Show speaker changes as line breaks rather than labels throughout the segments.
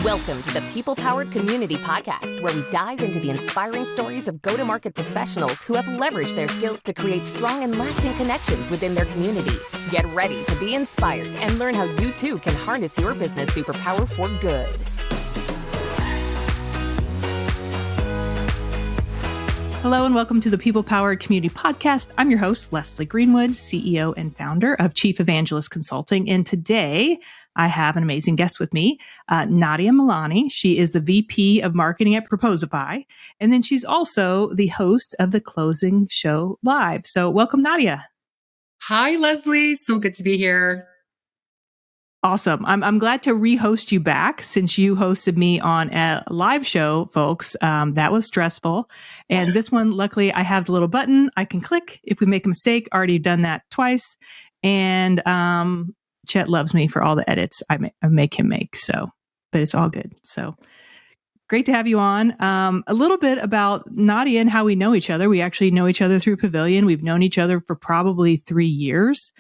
Welcome to the People-Powered Community Podcast, where we dive into the inspiring stories of go-to-market professionals who have leveraged their skills to create strong and lasting connections within their community. Get ready to be inspired and learn how you too can harness your business superpower for good.
Hello and welcome to the People-Powered Community Podcast. I'm your host, Leslie Greenwood, CEO and founder of Chief Evangelist Consulting. And today I have an amazing guest with me, Nadia Milani. She is the VP of Marketing at Proposify. And then she's also the host of the Closing Show Live. So welcome, Nadia.
Hi, Leslie. So good to be here.
Awesome. I'm glad to re-host you back since you hosted me on a live show, folks. That was stressful. And this one, luckily, I have the little button I can click if we make a mistake. Already done that twice. And Chet loves me for all the edits I make him make. So, but it's all good. So great to have you on. A little bit about Nadia and how we know each other. We actually know each other through Pavilion. We've known each other for probably 3 years.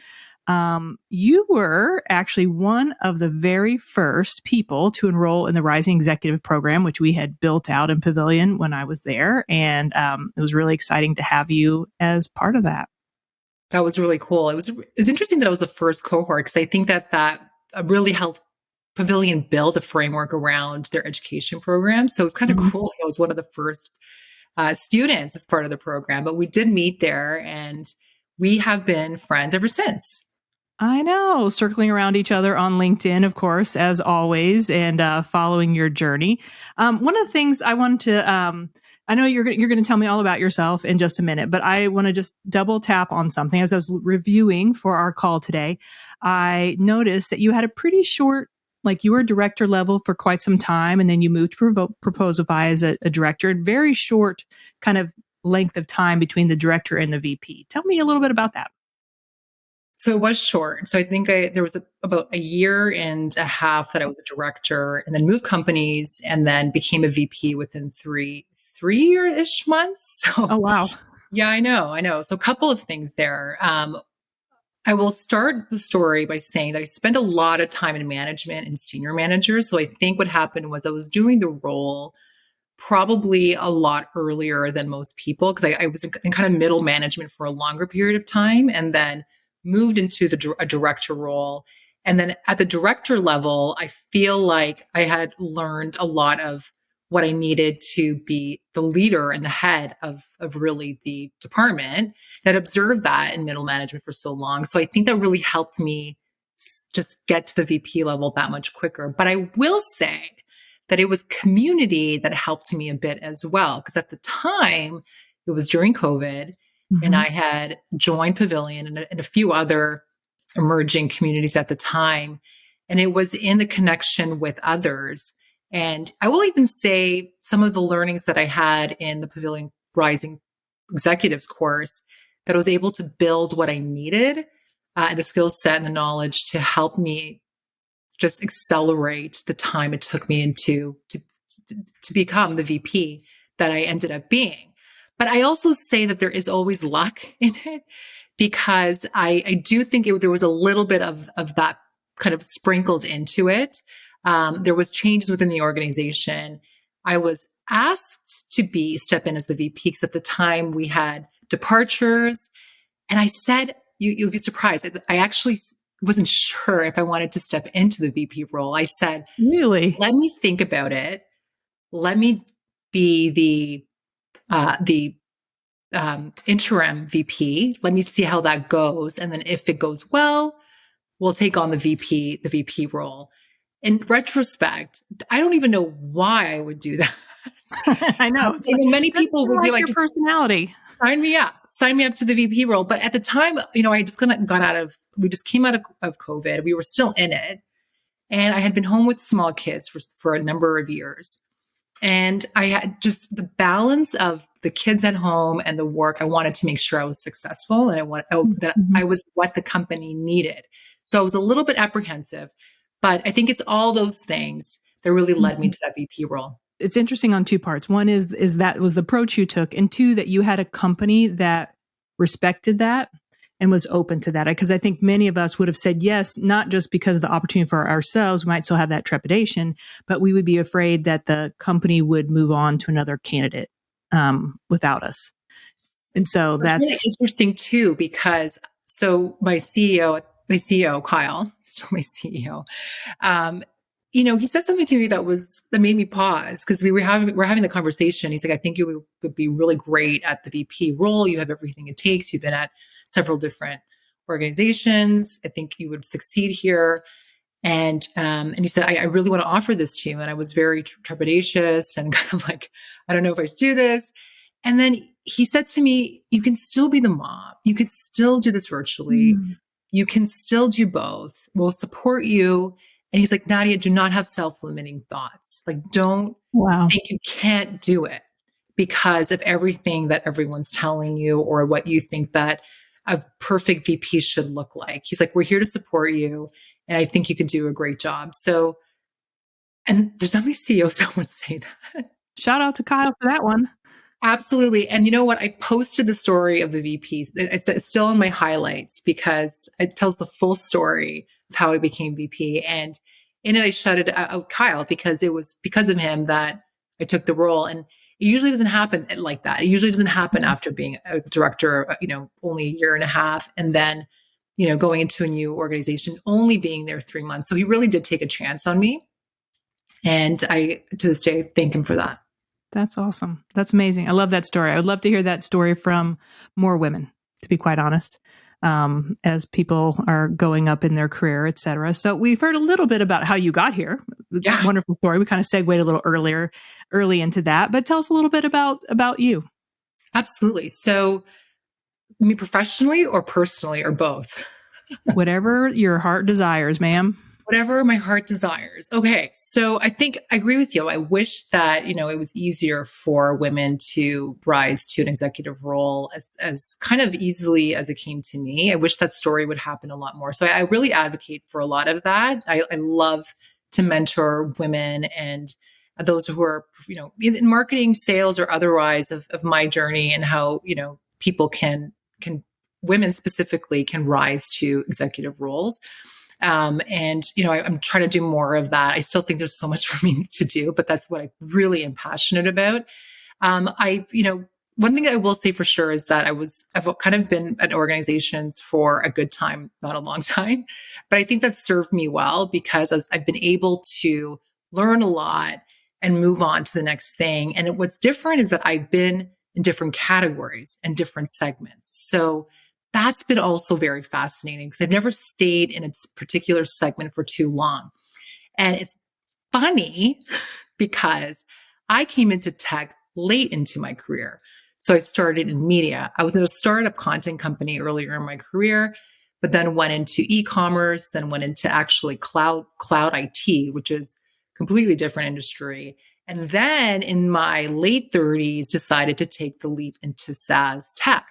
You were actually one of the very first people to enroll in the Rising Executive Program, which we had built out in Pavilion when I was there. And it was really exciting to have you as part of that.
That was really cool. It was interesting that I was the first cohort because I think that really helped Pavilion build a framework around their education program. So it was kind of cool. I was one of the first students as part of the program, but we did meet there and we have been friends ever since.
I know, circling around each other on LinkedIn, of course, as always, and following your journey. One of the things I wanted to, I know you're going to tell me all about yourself in just a minute, but I want to just double tap on something. As I was reviewing for our call today, I noticed that you had a pretty short, like you were director level for quite some time, and then you moved to Proposify as a director, and very short kind of length of time between the director and the VP. Tell me a little bit about that.
So it was short. So I think there was about a year and a half that I was a director and then moved companies and then became a VP within three-ish months. So,
oh, wow.
Yeah, I know. So a couple of things there. I will start the story by saying that I spent a lot of time in management and senior managers. So I think what happened was I was doing the role probably a lot earlier than most people because I was in kind of middle management for a longer period of time and then moved into a director role. And then at the director level, I feel like I had learned a lot of what I needed to be the leader and the head of really the department. And I'd observed that in middle management for so long. So I think that really helped me just get to the VP level that much quicker. But I will say that it was community that helped me a bit as well. Because at the time, it was during COVID, and I had joined Pavilion and a few other emerging communities at the time. And it was in the connection with others. And I will even say some of the learnings that I had in the Pavilion Rising Executives course that I was able to build what I needed, the skill set and the knowledge to help me just accelerate the time it took me to become the VP that I ended up being. But I also say that there is always luck in it because I do think there was a little bit of that kind of sprinkled into it. There was changes within the organization. I was asked to step in as the VP because at the time we had departures. And I said, you'll be surprised. I actually wasn't sure if I wanted to step into the VP role. I said,
really?
Let me think about it. Let me be the interim VP. Let me see how that goes. And then if it goes well, we'll take on the VP role. In retrospect, I don't even know why I would do that.
I know.
Many people would be like,
your personality.
Sign me up to the VP role. But at the time, I just we just came out of COVID. We were still in it. And I had been home with small kids for a number of years. And I had just the balance of the kids at home and the work. I wanted to make sure I was successful and I was what the company needed. So I was a little bit apprehensive, but I think it's all those things that really led me to that VP role.
It's interesting on two parts. One is that was the approach you took, and two, that you had a company that respected that and was open to that? Because I think many of us would have said yes, not just because of the opportunity for ourselves. We might still have that trepidation, but we would be afraid that the company would move on to another candidate without us. And so
It's really
that's
interesting too, because so my CEO, Kyle, still my CEO, he said something to me that made me pause because we're having the conversation. He's like, I think you would be really great at the VP role. You have everything it takes. You've been at several different organizations. I think you would succeed here. And he said, I really want to offer this to you. And I was very trepidatious and kind of like, I don't know if I should do this. And then he said to me, you can still be the mom. You could still do this virtually. You can still do both. We'll support you. And he's like, Nadia, do not have self-limiting thoughts. Like, don't think you can't do it because of everything that everyone's telling you or what you think that a perfect VP should look like. He's like, we're here to support you. And I think you could do a great job. So, and there's not many CEOs that would say that.
Shout out to Kyle for that one.
Absolutely. And you know what? I posted the story of the VP. It's still in my highlights because it tells the full story of how I became VP. And in it, I shouted out Kyle because it was because of him that I took the role. And it usually doesn't happen like that. It usually doesn't happen after being a director, only a year and a half. And then, going into a new organization, only being there 3 months. So he really did take a chance on me. And I, to this day, thank him for that.
That's awesome. That's amazing. I love that story. I would love to hear that story from more women, to be quite honest, as people are going up in their career, et cetera. So we've heard a little bit about how you got here.
Yeah.
Wonderful story. We kind of segued a little early into that, but tell us a little bit about you.
Absolutely. So, me professionally or personally or both?
Whatever your heart desires, ma'am.
Whatever my heart desires. Okay. So I think I agree with you. I wish that, it was easier for women to rise to an executive role as kind of easily as it came to me. I wish that story would happen a lot more. So I really advocate for a lot of that. I love to mentor women and those who are, in marketing, sales, or otherwise of my journey and how, people can women specifically can rise to executive roles. I'm trying to do more of that. I still think there's so much for me to do, but that's what I really am passionate about. One thing I will say for sure is that I've kind of been at organizations for a good time, not a long time, but I think that served me well because I've been able to learn a lot and move on to the next thing. And what's different is that I've been in different categories and different segments. So that's been also very fascinating because I've never stayed in a particular segment for too long. And it's funny because I came into tech late into my career. So I started in media. I was in a startup content company earlier in my career, but then went into e-commerce, then went into actually cloud IT, which is completely different industry. And then in my late 30s, decided to take the leap into SaaS tech.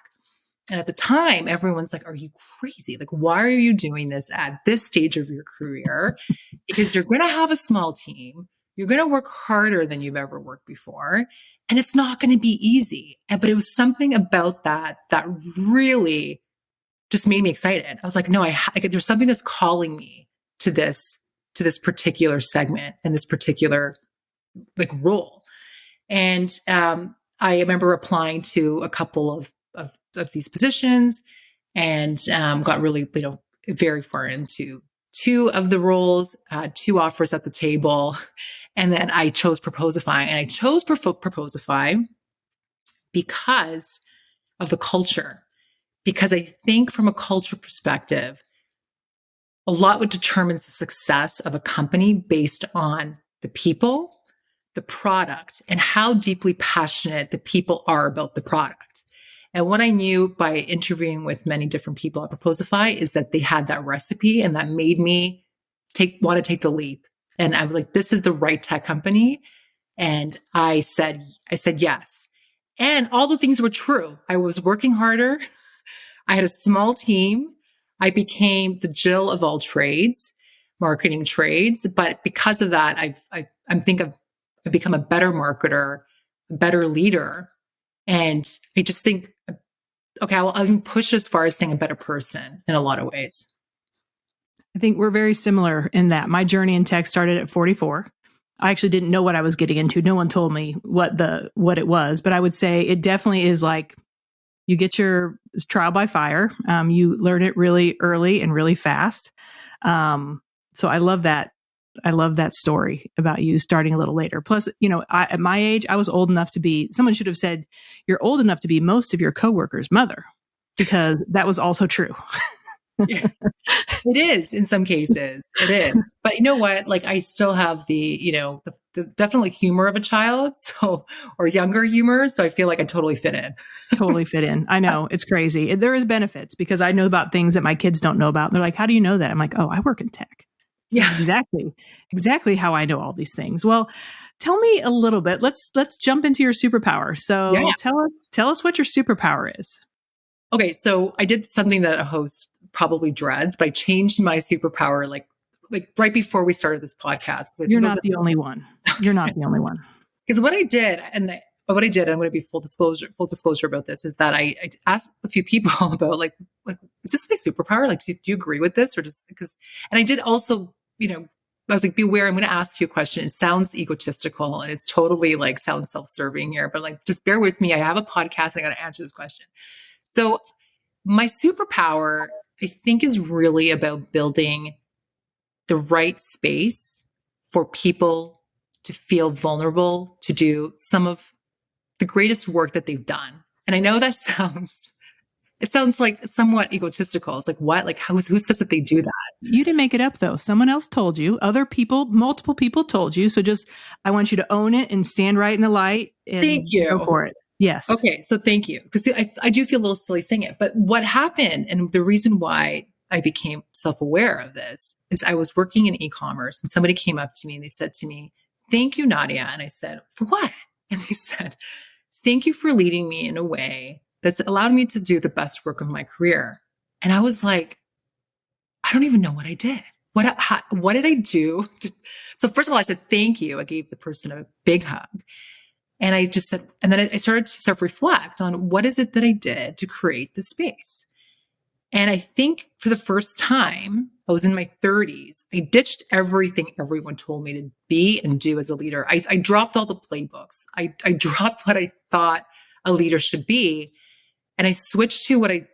And at the time, everyone's like, are you crazy? Like, why are you doing this at this stage of your career? Because you're going to have a small team. You're going to work harder than you've ever worked before. And it's not going to be easy. But it was something about that really just made me excited. I was like, no, there's something that's calling me to this particular segment and this particular role. And I remember applying to a couple of these positions and got really, very far into 2 of the roles, 2 offers at the table. And then I chose Proposify. And I chose Proposify because of the culture. Because I think from a culture perspective, a lot what determines the success of a company based on the people, the product, and how deeply passionate the people are about the product. And what I knew by interviewing with many different people at Proposify is that they had that recipe, and that made me want to take the leap. And I was like, this is the right tech company. And I said yes. And all the things were true. I was working harder. I had a small team. I became the Jill of all trades, marketing trades. But because of that, I've become a better marketer, a better leader. And I just think okay, I'll push it as far as saying a better person in a lot of ways.
I think we're very similar in that my journey in tech started at 44. I actually didn't know what I was getting into. No one told me what it was, but I would say it definitely is like you get your trial by fire. You learn it really early and really fast. So I love that. I love that story about you starting a little later. Plus, at my age, I was old enough to be, someone should have said, you're old enough to be most of your coworkers' mother, because that was also true.
Yeah. It is in some cases. It is. But you know what? Like I still have the definitely humor of a child, or younger humor. So I feel like I totally fit in.
Totally fit in. I know. It's crazy. There is benefits because I know about things that my kids don't know about. And they're like, how do you know that? I'm like, oh, I work in tech. This is exactly how I know all these things. Well, tell me a little bit. Let's jump into your superpower. So tell us what your superpower is.
Okay, so I did something that a host probably dreads, but I changed my superpower like right before we started this podcast.
You're not the only one. You're not the only one.
Because what I did, I'm going to be full disclosure about this, is that I asked a few people about like, is this my superpower? Like, do you agree with this? Or just because, and I did also, I was like, beware, I'm going to ask you a question. It sounds egotistical and it's totally like sounds self-serving here, but like, just bear with me. I have a podcast and I got to answer this question. So my superpower, I think, is really about building the right space for people to feel vulnerable, to do some of the greatest work that they've done. And I know that sounds like somewhat egotistical. It's like, what? Like, who says that they do that?
You didn't make it up though. Someone else told you. Other people, multiple people told you. So I want you to own it and stand right in the light. And
thank you.
Go for it. Yes.
Okay. So thank you. Because I do feel a little silly saying it. But what happened, and the reason why I became self-aware of this, is I was working in e-commerce and somebody came up to me and they said to me, thank you, Nadia. And I said, for what? And they said, thank you for leading me in a way that's allowed me to do the best work of my career. And I was like, I don't even know what I did. What did I do? So first of all, I said, thank you. I gave the person a big hug. And I just said, and then I started to self-reflect on what is it that I did to create the space. And I think for the first time, I was in my 30s. I ditched everything everyone told me to be and do as a leader. I dropped all the playbooks. I dropped what I thought a leader should be. And I switched to what I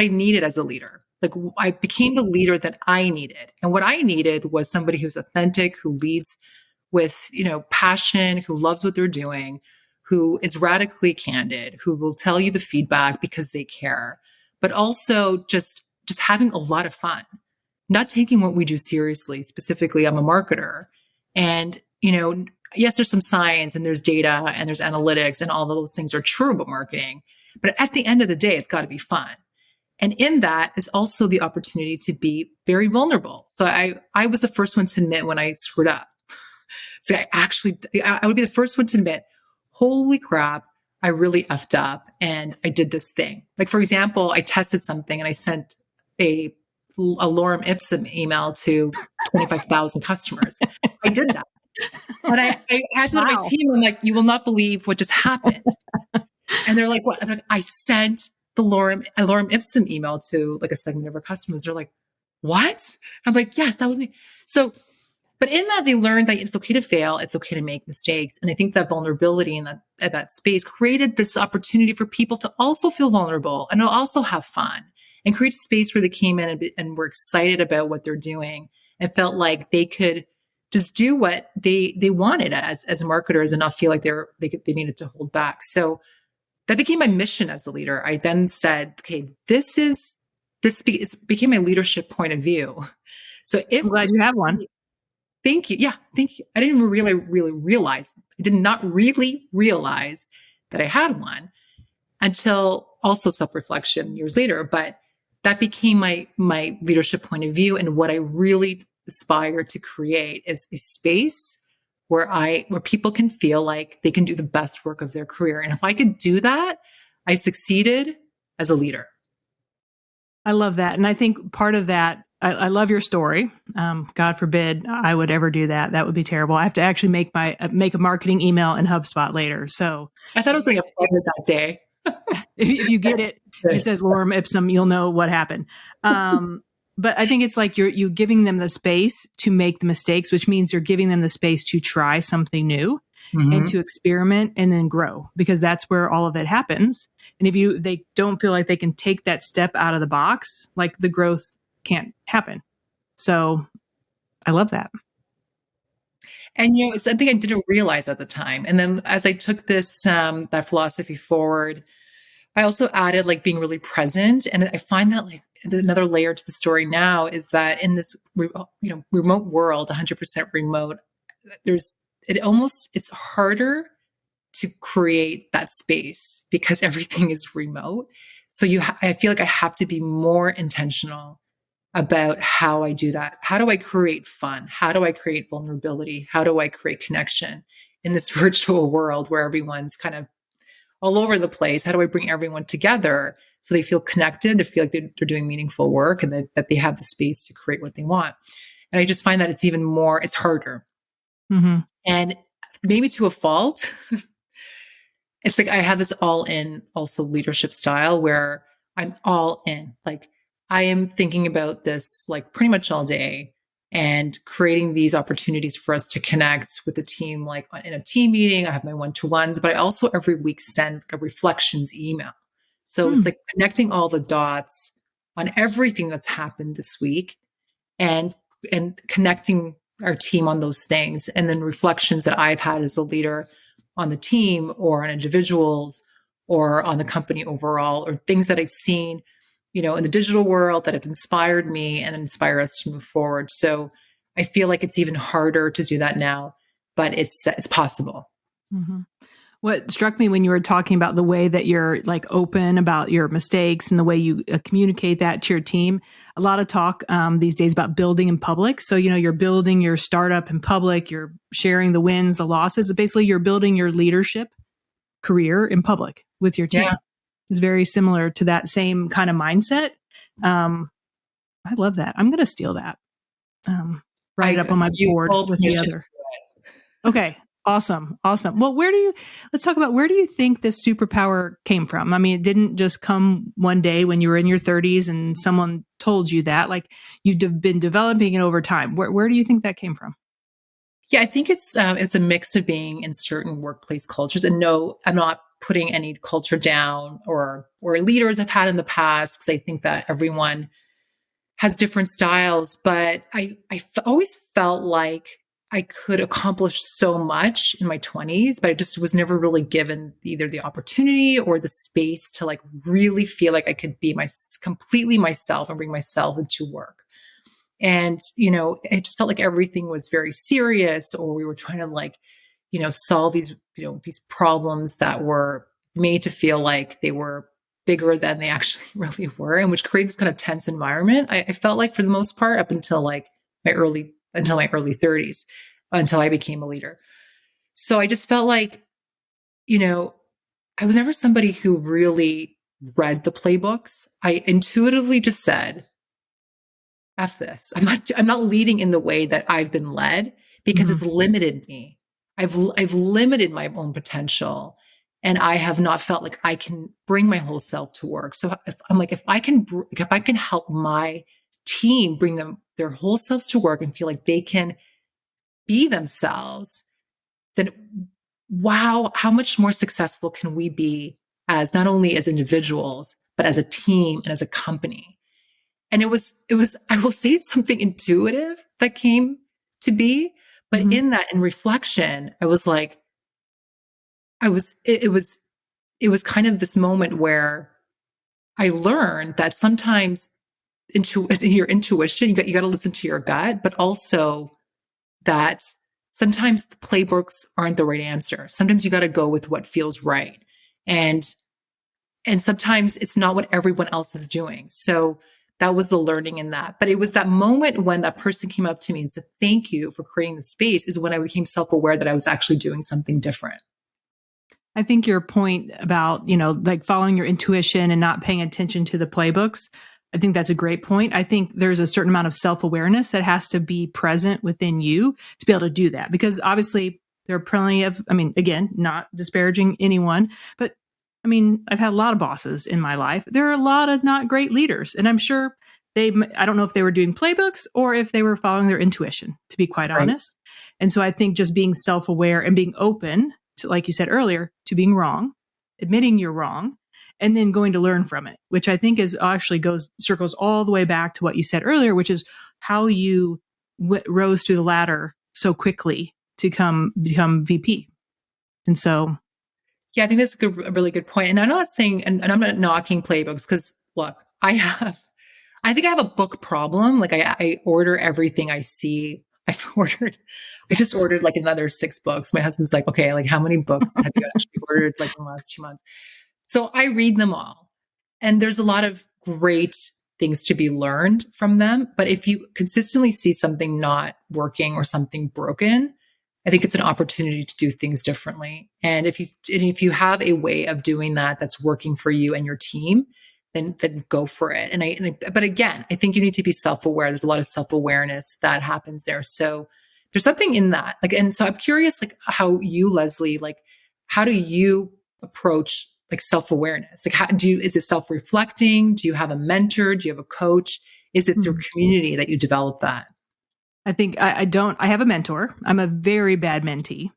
needed as a leader. Like I became the leader that I needed. And what I needed was somebody who's authentic, who leads with, passion, who loves what they're doing, who is radically candid, who will tell you the feedback because they care, but also just having a lot of fun, not taking what we do seriously. Specifically, I'm a marketer. And, yes, there's some science and there's data and there's analytics and all of those things are true about marketing. But at the end of the day, it's got to be fun. And in that is also the opportunity to be very vulnerable. So I was the first one to admit when I screwed up. So I would be the first one to admit, holy crap, I really effed up and I did this thing. Like, for example, I tested something and I sent a lorem ipsum email to 25,000 customers. I did that. But I had to go to my team. I'm like, you will not believe what just happened. And they're like, what? I'm like, I sent a lorem ipsum email to like a segment of our customers. They're like, what? I'm like, yes, that was me. So, but in that, they learned that it's okay to fail. It's okay to make mistakes. And I think that vulnerability in that space created this opportunity for people to also feel vulnerable and also have fun and create a space where they came in and were excited about what they're doing and felt like they could just do what they wanted as marketers and not feel like they needed to hold back. So that became my mission as a leader. I then said, okay, it became my leadership point of view. So
I'm glad you have one.
Thank you. Yeah, thank you. I didn't really realize. I did not really realize that I had one until also self-reflection years later. But that became my leadership point of view. And what I really aspire to create is a space where people can feel like they can do the best work of their career. And if I could do that, I succeeded as a leader.
I love that. And I think part of that, I love your story. God forbid I would ever do that. That would be terrible. I have to actually make a marketing email in HubSpot later. So
I thought I was going to get fired that day.
If you get it, it says lorem ipsum, you'll know what happened. But I think it's like you're giving them the space to make the mistakes, which means you're giving them the space to try something new and to experiment and then grow, because that's where all of it happens. And if they don't feel like they can take that step out of the box, like the growth can't happen. So I love that.
And, it's something I didn't realize at the time. And then as I took this, that philosophy forward, I also added like being really present. And I find that like another layer to the story now is that in this, remote world, 100% remote, it's harder to create that space because everything is remote. So I feel like I have to be more intentional about how I do that. How do I create fun? How do I create vulnerability? How do I create connection in this virtual world where everyone's kind of all over the place? How do I bring everyone together so they feel connected, to feel like they're doing meaningful work, and that they have the space to create what they want? And I just find that it's harder. Mm-hmm. And maybe to a fault, it's like I have this all in also leadership style where I'm all in. Like I am thinking about this like pretty much all day and creating these opportunities for us to connect with the team, like in a team meeting. I have my one-to-ones, but I also every week send like a reflections email. So it's like connecting all the dots on everything that's happened this week and connecting our team on those things. And then reflections that I've had as a leader on the team or on individuals or on the company overall, or things that I've seen, in the digital world that have inspired me and inspire us to move forward. So I feel like it's even harder to do that now, but it's possible.
Mm-hmm. What struck me when you were talking about the way that you're like open about your mistakes and the way you communicate that to your team, a lot of talk these days about building in public. So, you're building your startup in public, you're sharing the wins, the losses. Basically, you're building your leadership career in public with your team. Yeah. It's very similar to that same kind of mindset. I love that. I'm going to steal that. Write it up on my board with the other. Okay. Awesome. Well, let's talk about where do you think this superpower came from? I mean, it didn't just come one day when you were in your 30s and someone told you that. Like you've been developing it over time. Where do you think that came from?
Yeah, I think it's a mix of being in certain workplace cultures. And no, I'm not putting any culture down or leaders I've had in the past, because I think that everyone has different styles. But I always felt like I could accomplish so much in my 20s, but I just was never really given either the opportunity or the space to like really feel like I could be completely myself and bring myself into work. And, it just felt like everything was very serious, or we were trying to solve these problems that were made to feel like they were bigger than they actually really were, and which created this kind of tense environment. I felt like for the most part up until my early 30s, until I became a leader. So I just felt like, I was never somebody who really read the playbooks. I intuitively just said, F this. I'm not leading in the way that I've been led, because it's limited me. I've limited my own potential, and I have not felt like I can bring my whole self to work. So if I can help my team bring their whole selves to work and feel like they can be themselves, then wow, how much more successful can we be as not only as individuals, but as a team and as a company? And it was, I will say it's something intuitive that came to be, but in reflection, I was like, it was kind of this moment where I learned that sometimes your intuition, you got to listen to your gut, but also that sometimes the playbooks aren't the right answer. Sometimes you got to go with what feels right. And sometimes it's not what everyone else is doing. So that was the learning in that. But it was that moment when that person came up to me and said, thank you for creating the space, is when I became self-aware that I was actually doing something different.
I think your point about, like following your intuition and not paying attention to the playbooks, I think that's a great point. I think there's a certain amount of self-awareness that has to be present within you to be able to do that, because obviously there are plenty of, again, not disparaging anyone, but I mean, I've had a lot of bosses in my life. There are a lot of not great leaders. And I'm sure I don't know if they were doing playbooks or if they were following their intuition, to be quite
Right.
honest. And so I think just being self-aware and being open to, like you said earlier, to being wrong, admitting you're wrong, and then going to learn from it, which I think is actually circles all the way back to what you said earlier, which is how you rose through the ladder so quickly to become VP. And so,
Yeah, I think that's a really good point. And I'm not saying, and I'm not knocking playbooks because look, I think I have a book problem. Like I order everything I see. I just ordered like another 6 books. My husband's like, okay, like how many books have you actually ordered like in the last 2 months? So I read them all. And there's a lot of great things to be learned from them. But if you consistently see something not working or something broken, I think it's an opportunity to do things differently. And if you have a way of doing that that's working for you and your team, then go for it. But again, I think you need to be self-aware. There's a lot of self-awareness that happens there. So there's something in that. Like, and so I'm curious, like how you, Leslie, like how do you approach like self-awareness? Like is it self-reflecting? Do you have a mentor? Do you have a coach? Is it through community that you develop that?
I think I don't. I have a mentor. I'm a very bad mentee.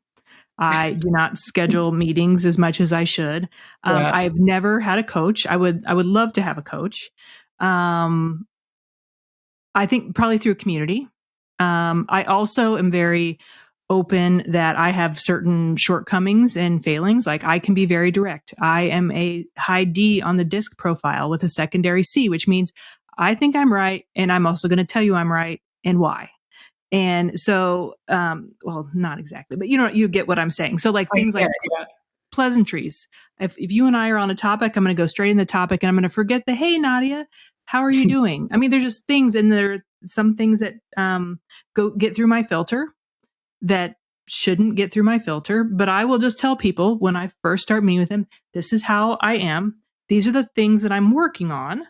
I do not schedule meetings as much as I should.
Yeah.
I've never had a coach. I would love to have a coach. I think probably through a community. I also am very open that I have certain shortcomings and failings. Like I can be very direct. I am a high D on the DISC profile with a secondary C, which means I think I'm right. And I'm also going to tell you I'm right and why. And so, well, not exactly, but you get what I'm saying. So like things like pleasantries. If you and I are on a topic, I'm going to go straight in the topic and I'm going to forget the, hey, Nadia, how are you doing? I mean, there's just things, and there are some things that get through my filter that shouldn't get through my filter. But I will just tell people when I first start meeting with them, this is how I am. These are the things that I'm working on.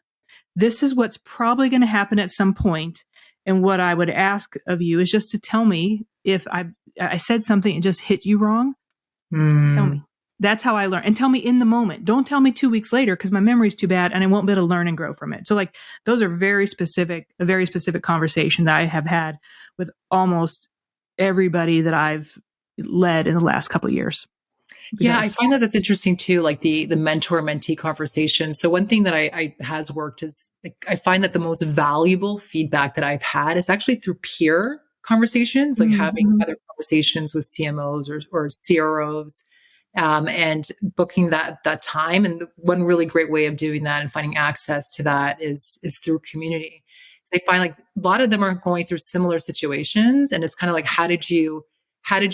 This is what's probably going to happen at some point. And what I would ask of you is just to tell me if I said something and just hit you wrong. Tell me. That's how I learn. And tell me in the moment. Don't tell me 2 weeks later because my memory's too bad and I won't be able to learn and grow from it. So like those are a very specific conversation that I have had with almost everybody that I've led in the last couple of years.
Yeah, I find that that's interesting too, like the mentor-mentee conversation. So one thing that I has worked is like, I find that the most valuable feedback that I've had is actually through peer conversations, like having other conversations with CMOs or CROs, and booking that time. And one really great way of doing that and finding access to that is through community. They find like a lot of them are going through similar situations, and it's kind of like, how did you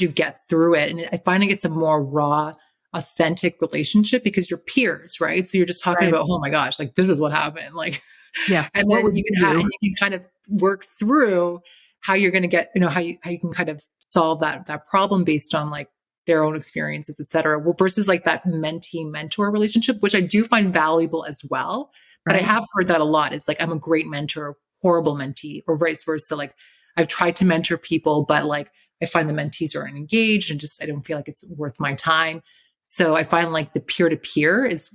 get through it? And I find it's a more raw, authentic relationship because you're peers, right? So you're just talking about, oh my gosh, like this is what happened. Like,
yeah.
And then you can kind of work through how you're going to get, how you can kind of solve that problem based on like their own experiences, et cetera, versus like that mentee mentor relationship, which I do find valuable as well. But I have heard that a lot. It's like, I'm a great mentor, horrible mentee, or vice versa. Like I've tried to mentor people, but like, I find the mentees aren't engaged and just, I don't feel like it's worth my time. So I find like the peer-to-peer is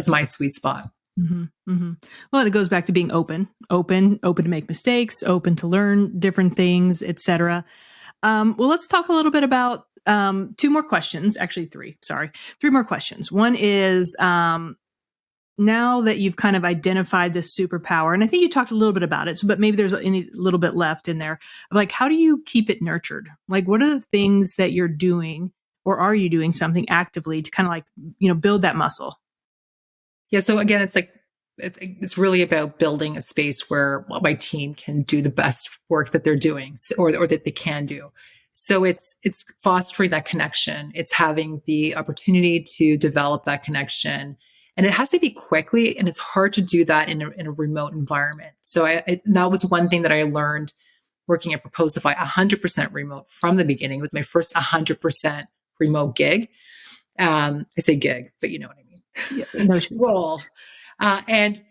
my sweet spot.
Mm-hmm, mm-hmm. Well, it goes back to being open to make mistakes, open to learn different things, etc. Well, let's talk a little bit about 2 more questions, actually 3 more questions. One is, now that you've kind of identified this superpower, and I think you talked a little bit about it, but maybe there's a little bit left in there. Like, how do you keep it nurtured? Like, what are the things that you're doing, or are you doing something actively to kind of like, build that muscle?
Yeah. So again, it's like, it's really about building a space where my team can do the best work that they're doing or that they can do. So it's fostering that connection. It's having the opportunity to develop that connection. And it has to be quickly, and it's hard to do that in a remote environment. So that was one thing that I learned working at Proposify, 100% remote from the beginning. It was my first 100% remote gig. I say gig, but you know what I mean.
Yeah,
role. And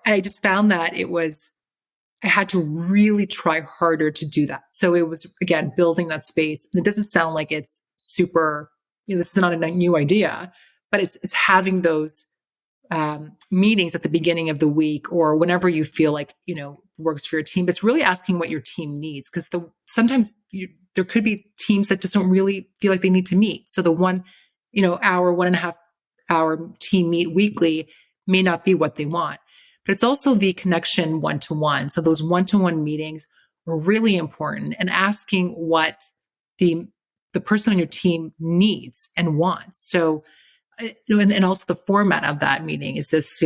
I just found that I had to really try harder to do that. So it was, again, building that space. And it doesn't sound like it's super, this is not a new idea, but it's having those meetings at the beginning of the week or whenever you feel like, works for your team. But it's really asking what your team needs, because sometimes there could be teams that just don't really feel like they need to meet. So the 1.5 hour team meet weekly may not be what they want. But it's also the connection one-to-one. So those one-to-one meetings are really important, and asking what the person on your team needs and wants. So, and also the format of that meeting. Is this,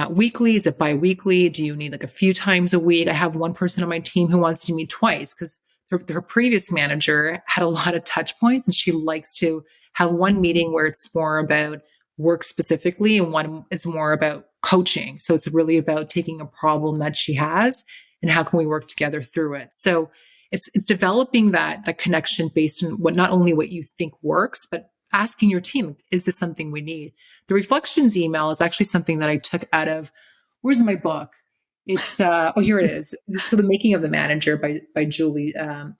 weekly? Is it bi-weekly? Do you need like a few times a week? I have one person on my team who wants to meet twice because her previous manager had a lot of touch points, and she likes to have one meeting where it's more about work specifically and one is more about coaching. So it's really about taking a problem that she has and how can we work together through it. So it's developing that connection based on not only what you think works, but asking your team, is this something we need? The reflections email is actually something that I took out of, where's my book? It's, here it is. So The Making of the Manager by Julie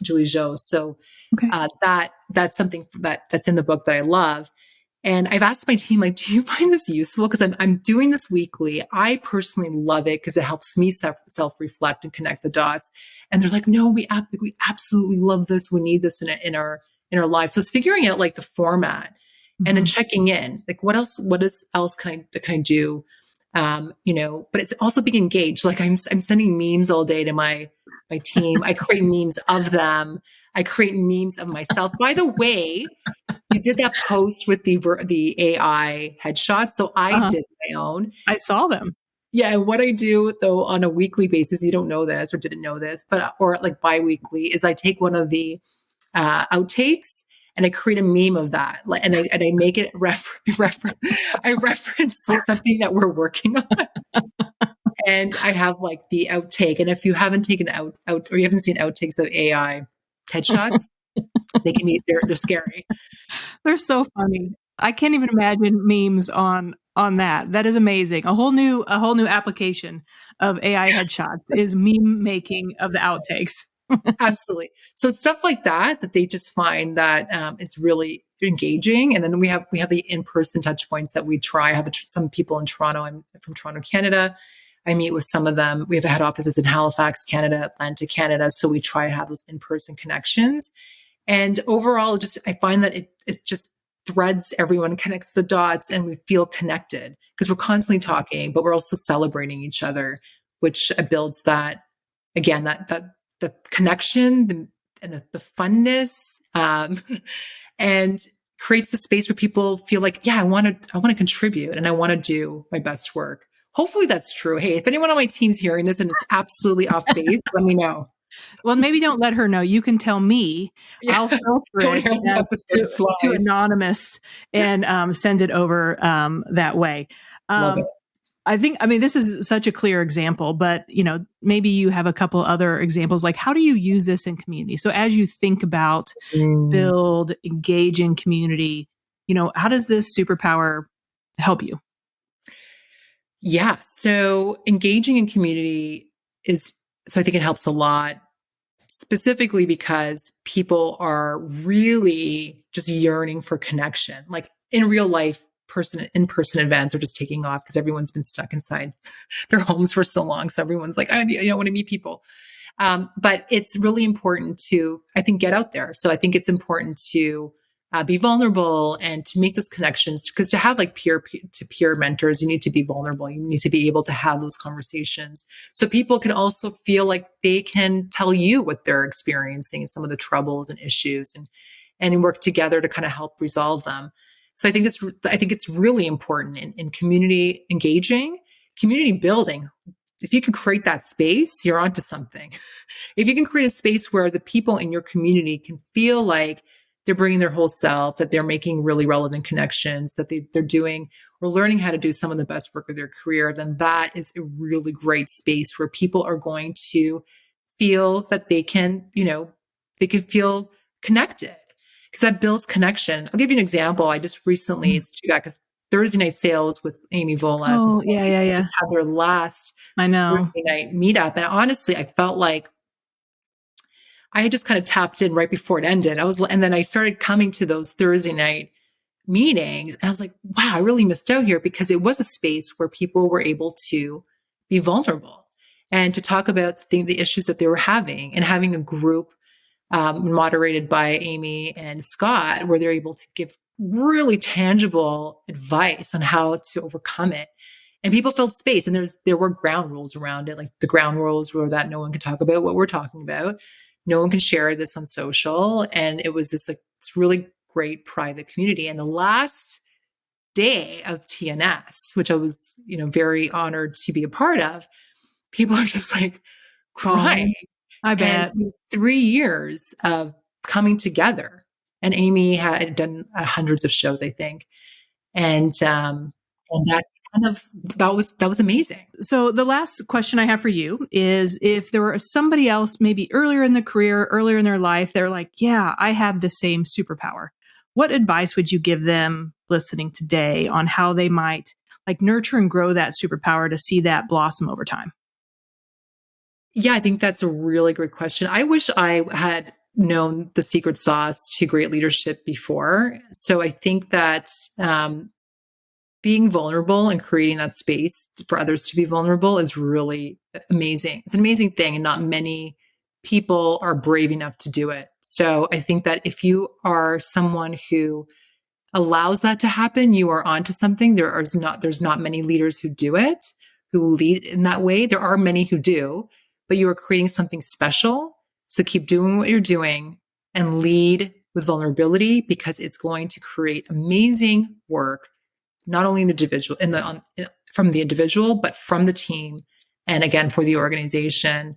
Zhou. So
Okay.
that's something that's in the book that I love. And I've asked my team, like, do you find this useful? Because I'm doing this weekly. I personally love it because it helps me self-reflect and connect the dots. And they're like, no, we absolutely love this. We need this in our lives. So it's figuring out like the format and then checking in, like what else can I do? But it's also being engaged. Like I'm sending memes all day to my team. I create memes of them. I create memes of myself. By the way, you did that post with the AI headshots. So I did my own.
I saw them.
Yeah. And what I do though on a weekly basis, you don't know this or didn't know this, or like bi-weekly, is I take one of the outtakes and I create a meme of that. And I make it I reference like something that we're working on. And I have like the outtake. And if you haven't taken out or you haven't seen outtakes of AI headshots, they're scary.
They're so funny. I can't even imagine memes on that. That is amazing. A whole new application of AI headshots is meme making of the outtakes.
Absolutely. So it's stuff like that they just find that it's really engaging. And then we have the in-person touch points that we try. I have some people in Toronto. I'm from Toronto, Canada. I meet with some of them. We have head offices in Halifax, Canada, Atlanta, Canada. So we try to have those in-person connections. And overall, I find that it just threads everyone, connects the dots, and we feel connected because we're constantly talking, but we're also celebrating each other, which builds that, again, that the connection and the funness, and creates the space where people feel like, yeah, I want to contribute and I want to do my best work. Hopefully that's true. Hey, if anyone on my team's hearing this and it's absolutely off base, let me know.
Well, maybe don't let her know. You can tell me.
Yeah.
I'll filter it to anonymous and send it over that way.
Love it.
I mean, this is such a clear example, but, maybe you have a couple other examples. Like, how do you use this in community? So as you think about build, engage in community, how does this superpower help you?
Yeah. So engaging in community so I think it helps a lot, specifically because people are really just yearning for connection. Like in real life, in-person events are just taking off because everyone's been stuck inside their homes for so long. So everyone's like, I want to meet people. But it's really important to, I think, get out there. So I think it's important to be vulnerable and to make those connections, because to have like peer-to-peer mentors, you need to be vulnerable. You need to be able to have those conversations so people can also feel like they can tell you what they're experiencing and some of the troubles and issues, and work together to kind of help resolve them. So I think it's really important in community engaging, community building. If you can create that space, you're onto something. If you can create a space where the people in your community can feel like they're bringing their whole self, that they're making really relevant connections, that they're doing or learning how to do some of the best work of their career, then that is a really great space where people are going to feel that they can feel connected, because that builds connection. I'll give you an example. I just recently, it's too bad because Thursday night sales with Amy Volas.
Oh, yeah.
Just had their last Thursday night meetup. And honestly, I felt like I had just kind of tapped in right before it ended. And then I started coming to those Thursday night meetings. And I was like, wow, I really missed out here, because it was a space where people were able to be vulnerable and to talk about the issues that they were having, and having a group moderated by Amy and Scott, where they're able to give really tangible advice on how to overcome it. And people felt space, and there were ground rules around it. Like the ground rules were that no one could talk about what we're talking about. No one can share this on social. And it was this really great private community. And the last day of TNS, which I was, very honored to be a part of, people are just like crying.
I bet.
And it was 3 years of coming together. And Amy had done hundreds of shows, I think. And that's that was amazing.
So the last question I have for you is, if there were somebody else maybe earlier in the career, earlier in their life, they're like, yeah, I have the same superpower. What advice would you give them listening today on how they might nurture and grow that superpower to see that blossom over time?
Yeah, I think that's a really great question. I wish I had known the secret sauce to great leadership before. So I think that being vulnerable and creating that space for others to be vulnerable is really amazing. It's an amazing thing, and not many people are brave enough to do it. So I think that if you are someone who allows that to happen, you are onto something. There's not many leaders who do it, who lead in that way. There are many who do, but you are creating something special. So keep doing what you're doing and lead with vulnerability, because it's going to create amazing work, not only in the individual, from the individual, but from the team, and again, for the organization.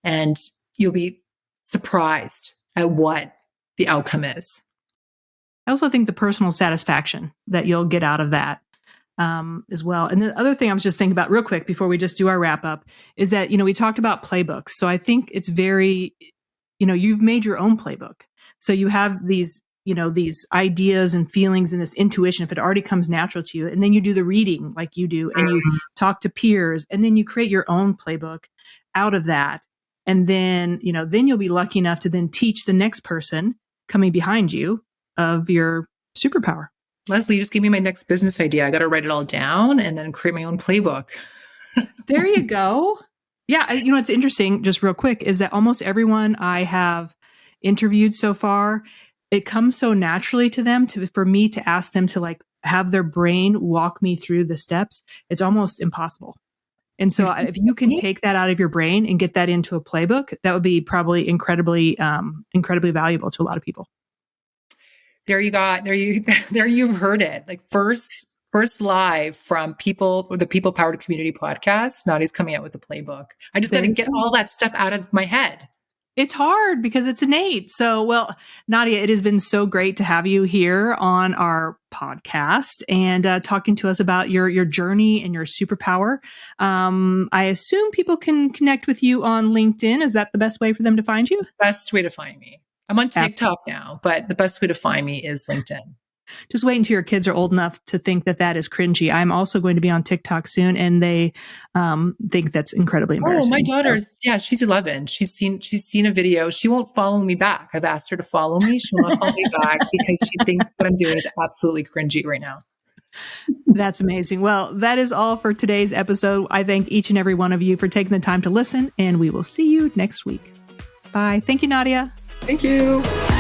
And you'll be surprised at what the outcome is.
I also think the personal satisfaction that you'll get out of that as well. And the other thing I was just thinking about real quick before we just do our wrap up is that, we talked about playbooks. So I think it's very, you've made your own playbook. So you have these ideas and feelings and this intuition, if it already comes natural to you, and then you do the reading like you do, and you talk to peers, and then you create your own playbook out of that. And then, then you'll be lucky enough to then teach the next person coming behind you of your superpower.
Leslie, just gave me my next business idea. I got to write it all down and then create my own playbook.
There you go. Yeah. What's interesting, just real quick, is that almost everyone I have interviewed so far, it comes so naturally to them for me to ask them to have their brain walk me through the steps. It's almost impossible. And so if you can take that out of your brain and get that into a playbook, that would be probably incredibly valuable to a lot of people.
There you've heard it. First live from the People Powered Community podcast. Nadia's coming out with a playbook. I just got to get all that stuff out of my head.
It's hard because it's innate. So, well, Nadia, it has been so great to have you here on our podcast and talking to us about your journey and your superpower. I assume people can connect with you on LinkedIn. Is that the best way for them to find you?
Best way to find me. I'm on TikTok now, but the best way to find me is LinkedIn.
Just wait until your kids are old enough to think that is cringy. I'm also going to be on TikTok soon, and they think that's incredibly embarrassing.
Oh, my daughter's, she's 11. She's seen a video. She won't follow me back. I've asked her to follow me. She won't follow me back because she thinks what I'm doing is absolutely cringy right now.
That's amazing. Well, that is all for today's episode. I thank each and every one of you for taking the time to listen, and we will see you next week. Bye. Thank you, Nadia.
Thank you.